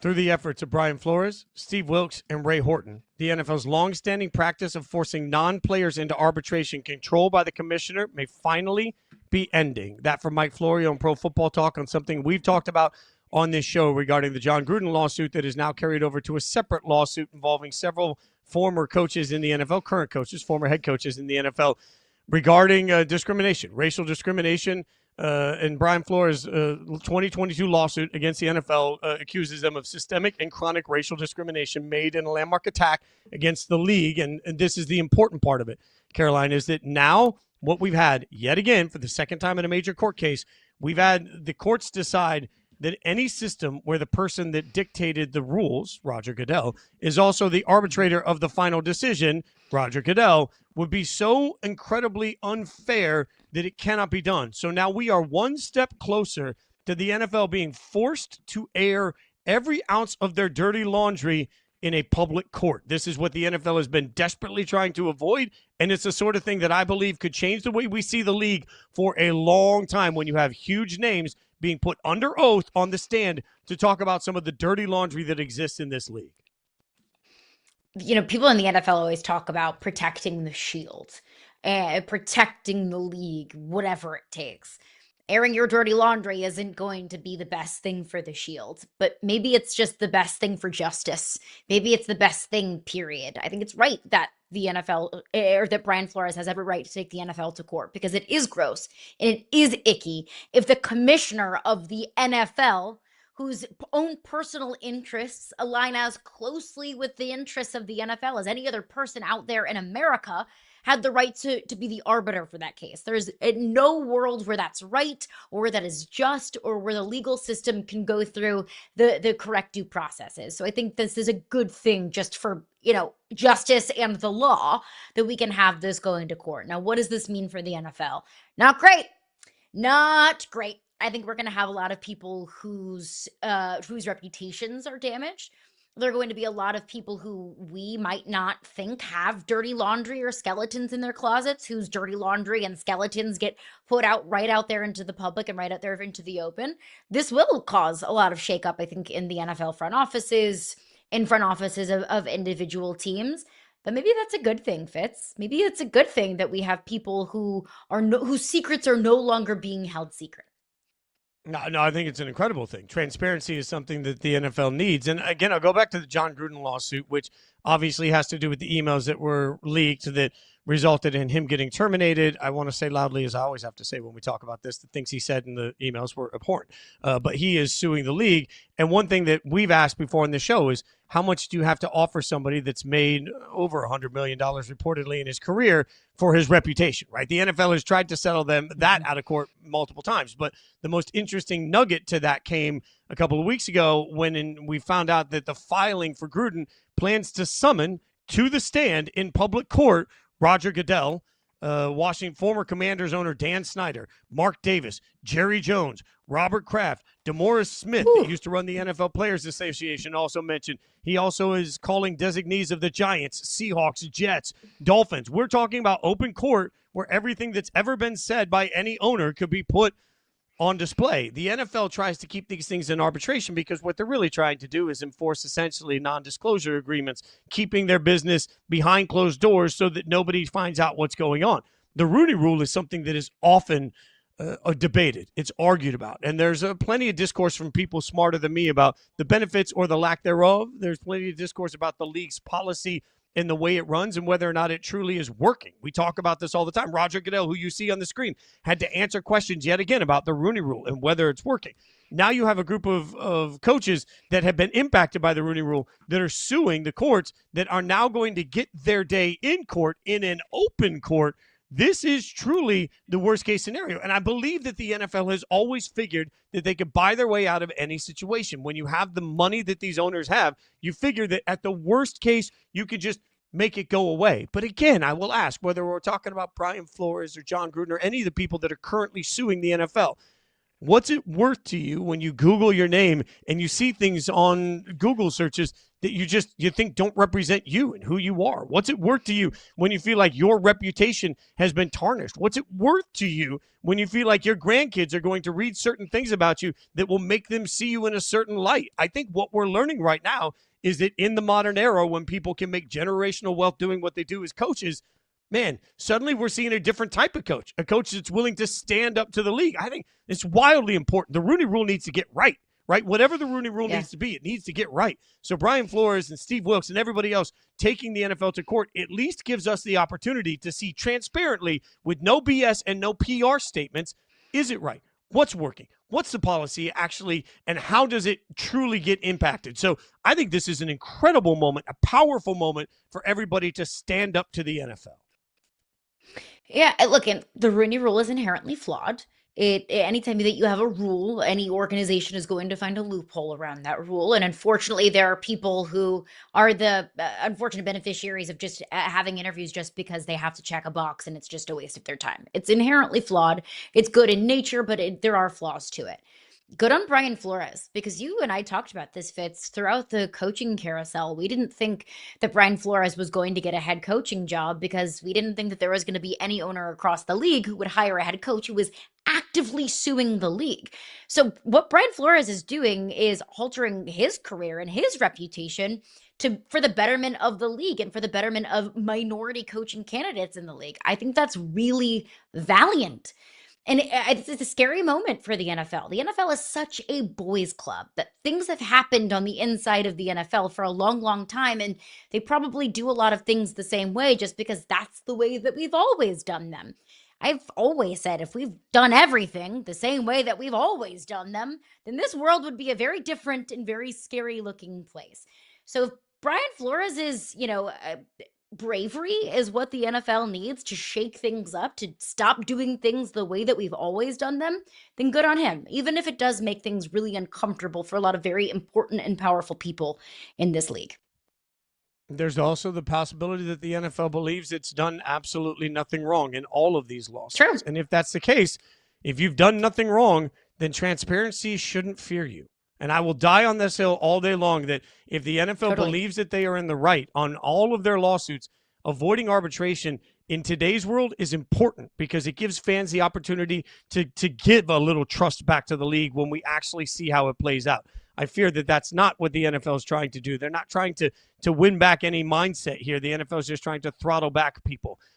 Through the efforts of Brian Flores, Steve Wilkes, and Ray Horton, the NFL's long-standing practice of forcing non-players into arbitration controlled by the commissioner may finally be ending. That from Mike Florio on Pro Football Talk on something we've talked about on this show regarding the Jon Gruden lawsuit that is now carried over to a separate lawsuit involving several former coaches in the NFL, current coaches, former head coaches in the NFL, regarding discrimination, racial discrimination. And Brian Flores' 2022 lawsuit against the NFL accuses them of systemic and chronic racial discrimination made in a landmark attack against the league. And this is the important part of it, Caroline, is that now what we've had yet again for the second time in a major court case, we've had the courts decide that any system where the person that dictated the rules, Roger Goodell, is also the arbitrator of the final decision, Roger Goodell, would be so incredibly unfair that it cannot be done. So now we are one step closer to the NFL being forced to air every ounce of their dirty laundry in a public court. This is what the NFL has been desperately trying to avoid, and it's the sort of thing that I believe could change the way we see the league for a long time when you have huge names being put under oath on the stand to talk about some of the dirty laundry that exists in this league. You know, people in the NFL always talk about protecting the shield and protecting the league, whatever it takes. Airing your dirty laundry isn't going to be the best thing for the shield, but maybe it's just the best thing for justice. Maybe it's the best thing, period. I think it's right that the NFL, or that Brian Flores has every right to take the NFL to court, because it is gross and it is icky if the commissioner of the NFL, whose own personal interests align as closely with the interests of the NFL as any other person out there in America, had the right to be the arbiter for that case. There's no world where that's right or where that is just or where the legal system can go through the correct due processes. So I think this is a good thing just for, justice and the law, that we can have this going to court. Now, what does this mean for the NFL? Not great. Not great. I think we're going to have a lot of people whose reputations are damaged. There are going to be a lot of people who we might not think have dirty laundry or skeletons in their closets, whose dirty laundry and skeletons get put out right out there into the public and right out there into the open. This will cause a lot of shakeup, I think, in the NFL front offices, of individual teams. But maybe that's a good thing, Fitz. Maybe it's a good thing that we have people whose secrets are no longer being held secret. No, I think it's an incredible thing. Transparency is something that the NFL needs. And again, I'll go back to the Jon Gruden lawsuit, which obviously has to do with the emails that were leaked that resulted in him getting terminated. I want to say loudly, as I always have to say when we talk about this, the things he said in the emails were abhorrent. But he is suing the league. And one thing that we've asked before on the show is, how much do you have to offer somebody that's made over $100 million reportedly in his career for his reputation, right? The NFL has tried to settle that out of court multiple times. But the most interesting nugget to that came a couple of weeks ago when we found out that the filing for Gruden plans to summon to the stand in public court Roger Goodell, Washington former Commanders owner Dan Snyder, Mark Davis, Jerry Jones, Robert Kraft, DeMaurice Smith, that used to run the NFL Players Association, also mentioned. He also is calling designees of the Giants, Seahawks, Jets, Dolphins. We're talking about open court where everything that's ever been said by any owner could be put on display. The NFL tries to keep these things in arbitration because what they're really trying to do is enforce essentially non-disclosure agreements, keeping their business behind closed doors so that nobody finds out what's going on. The Rooney Rule is something that is often debated. It's argued about. And there's plenty of discourse from people smarter than me about the benefits or the lack thereof. There's plenty of discourse about the league's policy and the way it runs and whether or not it truly is working. We talk about this all the time. Roger Goodell, who you see on the screen, had to answer questions yet again about the Rooney Rule and whether it's working. Now you have a group of coaches that have been impacted by the Rooney Rule that are suing the courts that are now going to get their day in court in an open court. This is truly the worst case scenario. And I believe that the NFL has always figured that they could buy their way out of any situation. When you have the money that these owners have, you figure that at the worst case, you could just make it go away. But again, I will ask, whether we're talking about Brian Flores or Jon Gruden or any of the people that are currently suing the NFL, what's it worth to you when you Google your name and you see things on Google searches that you think don't represent you and who you are? What's it worth to you when you feel like your reputation has been tarnished? What's it worth to you when you feel like your grandkids are going to read certain things about you that will make them see you in a certain light? I think what we're learning right now is that in the modern era, when people can make generational wealth doing what they do as coaches, man, suddenly we're seeing a different type of coach, a coach that's willing to stand up to the league. I think it's wildly important. The Rooney Rule needs to get right? Whatever the Rooney Rule needs to be, it needs to get right. So Brian Flores and Steve Wilkes and everybody else taking the NFL to court at least gives us the opportunity to see transparently, with no BS and no PR statements, is it right? What's working? What's the policy actually, and how does it truly get impacted? So I think this is an incredible moment, a powerful moment for everybody to stand up to the NFL. Yeah, look, and the Rooney Rule is inherently flawed. Anytime that you have a rule, any organization is going to find a loophole around that rule. And unfortunately, there are people who are the unfortunate beneficiaries of just having interviews just because they have to check a box, and it's just a waste of their time. It's inherently flawed. It's good in nature, but there are flaws to it. Good on Brian Flores, because you and I talked about this, Fitz, throughout the coaching carousel. We didn't think that Brian Flores was going to get a head coaching job because we didn't think that there was going to be any owner across the league who would hire a head coach who was actively suing the league. So what Brian Flores is doing is altering his career and his reputation for the betterment of the league and for the betterment of minority coaching candidates in the league. I think that's really valiant. And it's a scary moment for the NFL. The NFL is such a boys' club that things have happened on the inside of the NFL for a long, long time. And they probably do a lot of things the same way just because that's the way that we've always done them. I've always said if we've done everything the same way that we've always done them, then this world would be a very different and very scary looking place. So if Brian Flores is, bravery is what the NFL needs to shake things up, to stop doing things the way that we've always done them, then good on him, even if it does make things really uncomfortable for a lot of very important and powerful people in this league. There's also the possibility that the NFL believes it's done absolutely nothing wrong in all of these lawsuits. True. And if that's the case, if you've done nothing wrong, then transparency shouldn't fear you. And I will die on this hill all day long that if the NFL believes that they are in the right on all of their lawsuits, avoiding arbitration in today's world is important because it gives fans the opportunity to give a little trust back to the league when we actually see how it plays out. I fear that that's not what the NFL is trying to do. They're not trying to win back any mindset here. The NFL is just trying to throttle back people.